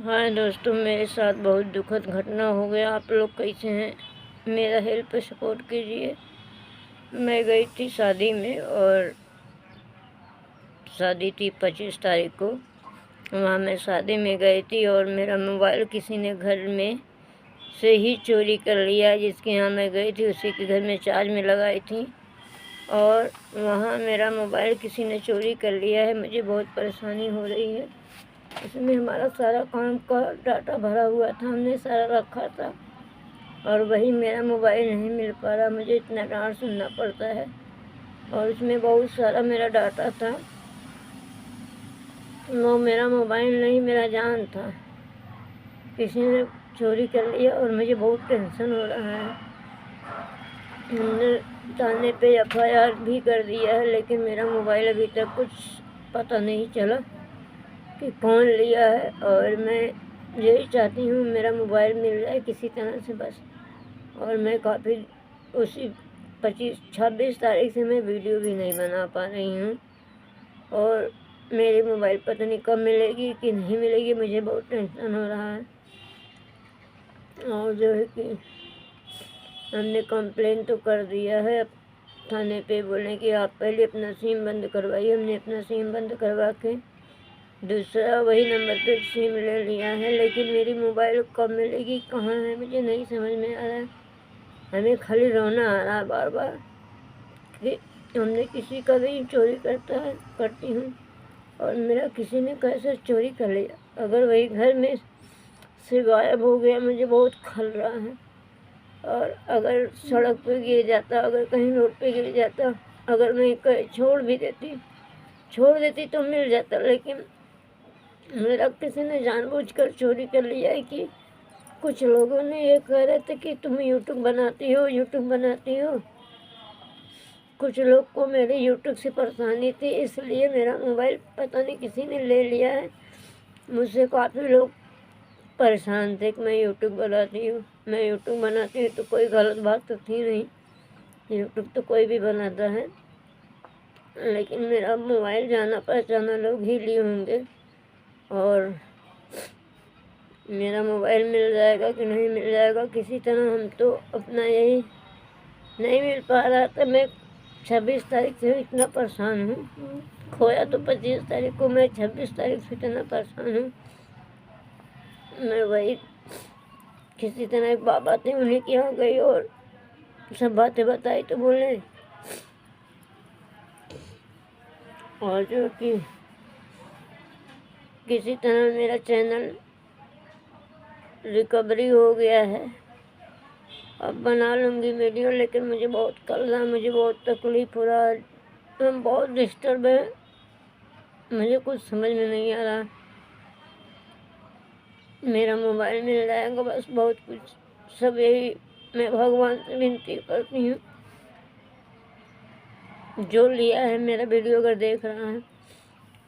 हाँ दोस्तों, मेरे साथ बहुत दुखद घटना हो गया। आप लोग कैसे हैं? मेरा हेल्प सपोर्ट कीजिए। मैं गई थी शादी में, और शादी थी 25 तारीख को। वहाँ मैं शादी में गई थी और मेरा मोबाइल किसी ने घर में से ही चोरी कर लिया। जिसके यहाँ मैं गई थी उसी के घर में चार्ज में लगाई थी, और वहाँ मेरा मोबाइल किसी ने चोरी कर लिया है। मुझे बहुत परेशानी हो रही है। इसमें हमारा सारा काम का डाटा भरा हुआ था, हमने सारा रखा था, और वही मेरा मोबाइल नहीं मिल पा रहा। मुझे इतना डांट सुनना पड़ता है, और उसमें बहुत सारा मेरा डाटा था। वो मेरा मोबाइल नहीं, मेरा जान था, किसी ने चोरी कर लिया और मुझे बहुत टेंशन हो रहा है। हमने थाने पे FIR भी कर दिया है, लेकिन मेरा मोबाइल अभी तक कुछ पता नहीं चला कि कौन लिया है। और मैं यही चाहती हूँ मेरा मोबाइल मिल जाए किसी तरह से बस। और मैं काफ़ी उसी 26 तारीख से मैं वीडियो भी नहीं बना पा रही हूँ, और मेरी मोबाइल पता नहीं कब मिलेगी कि नहीं मिलेगी। मुझे बहुत टेंशन हो रहा है। और जो है कि हमने कंप्लेन तो कर दिया है अब थाने पे। बोले कि आप पहले अपना सिम बंद करवाइए। हमने अपना सिम बंद करवा के दूसरा वही नंबर पे सिम ले लिया है, लेकिन मेरी मोबाइल कब मिलेगी, कहाँ है, मुझे नहीं समझ में आ रहा है। हमें खाली रोना आ रहा है बार बार कि हमने किसी का भी चोरी करती हूँ, और मेरा किसी ने कैसे चोरी कर लिया। अगर वही घर में से गायब हो गया, मुझे बहुत खल रहा है। और अगर सड़क पे गिर जाता, अगर कहीं रोड पे गिर जाता, अगर मैं कहीं छोड़ देती तो मिल जाता, लेकिन मेरा किसी ने जानबूझकर चोरी कर लिया है। कि कुछ लोगों ने ये कह रहे थे कि तुम यूट्यूब बनाती हो। कुछ लोग को मेरे यूट्यूब से परेशानी थी, इसलिए मेरा मोबाइल पता नहीं किसी ने ले लिया है। मुझसे काफ़ी लोग परेशान थे कि मैं यूट्यूब बनाती हूँ तो कोई गलत बात तो थी नहीं। यूट्यूब तो कोई भी बनाता है, लेकिन मेरा मोबाइल जाना पहचाना लोग ही लिए होंगे। और मेरा मोबाइल मिल जाएगा कि नहीं मिल जाएगा किसी तरह। हम तो अपना यही नहीं मिल पा रहा था। मैं 26 तारीख से इतना परेशान हूँ। खोया तो 25 तारीख को, मैं 26 तारीख से इतना परेशान हूँ। मैं वही किसी तरह एक बाबा थे, उन्हीं के यहाँ गई और सब बातें बताई तो बोले, और जो कि किसी तरह मेरा चैनल रिकवरी हो गया है। अब बना लूँगी वीडियो, लेकिन मुझे बहुत कल रहा, मुझे बहुत तकलीफ़ हो रहा है। हम बहुत डिस्टर्ब है, मुझे कुछ समझ में नहीं आ रहा। मेरा मोबाइल मिल जाएगा बस, बहुत कुछ सब यही मैं भगवान से विनती करती हूँ। जो लिया है मेरा वीडियो अगर देख रहा है,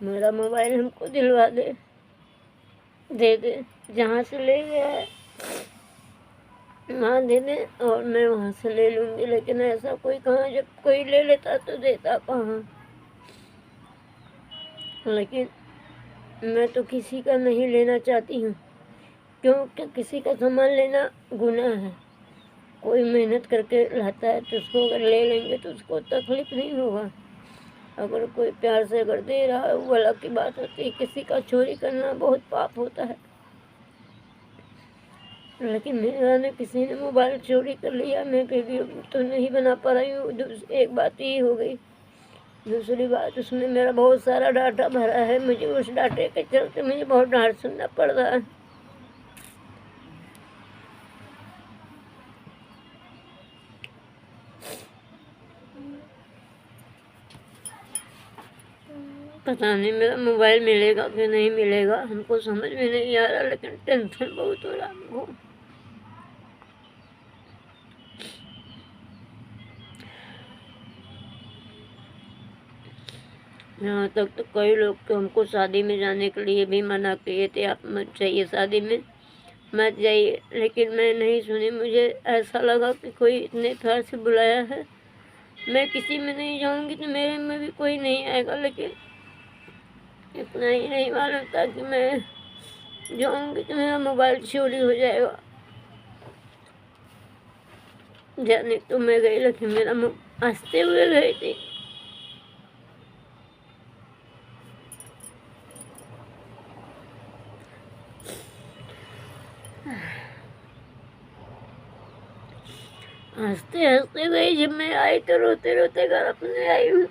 मेरा मोबाइल हमको दिलवा दे दे। जहाँ से ले गया है वहाँ दे दे, और मैं वहाँ से ले लूँगी। लेकिन ऐसा कोई कहाँ, जब कोई ले लेता तो देता कहाँ। लेकिन मैं तो किसी का नहीं लेना चाहती हूँ, क्योंकि किसी का सामान लेना गुनाह है। कोई मेहनत करके लाता है तो उसको अगर ले लेंगे तो उसको तकलीफ नहीं होगा। अगर कोई प्यार से अगर दे रहा है वो अलग की बात होती है। किसी का चोरी करना बहुत पाप होता है, लेकिन मेरा ने किसी ने मोबाइल चोरी कर लिया। मैं वीडियो तो नहीं बना पा रही हूँ। एक बात ये हो गई। दूसरी बात, उसमें मेरा बहुत सारा डाटा भरा है। मुझे उस डाटे के चलते मुझे बहुत डांट सुनना पड़ रहा है। पता नहीं मेरा मोबाइल मिलेगा कि नहीं मिलेगा, हमको समझ में नहीं आ रहा, लेकिन टेंशन बहुत हो रहा है हमको। यहाँ तक तो कई लोग तो हमको शादी में जाने के लिए भी मना किए थे, आप मत जाइए शादी में, मत जाइए। लेकिन मैं नहीं सुनी। मुझे ऐसा लगा कि कोई इतने प्यार से बुलाया है, मैं किसी में नहीं जाऊँगी तो मेरे में भी कोई नहीं आएगा। लेकिन इतना ही नहीं मालूम था कि मैं जाऊंगी तो मेरा मोबाइल चोरी हो जाएगा। जाने तो मैं गई, लेकिन मेरा हंसते हुए गई थी। हंसते हंसते गई, जब मैं आई तो रोते रोते घर अपने आई हूँ।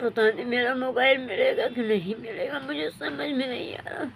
पता नहीं मेरा मोबाइल मिलेगा कि नहीं मिलेगा, मुझे समझ में नहीं आ रहा।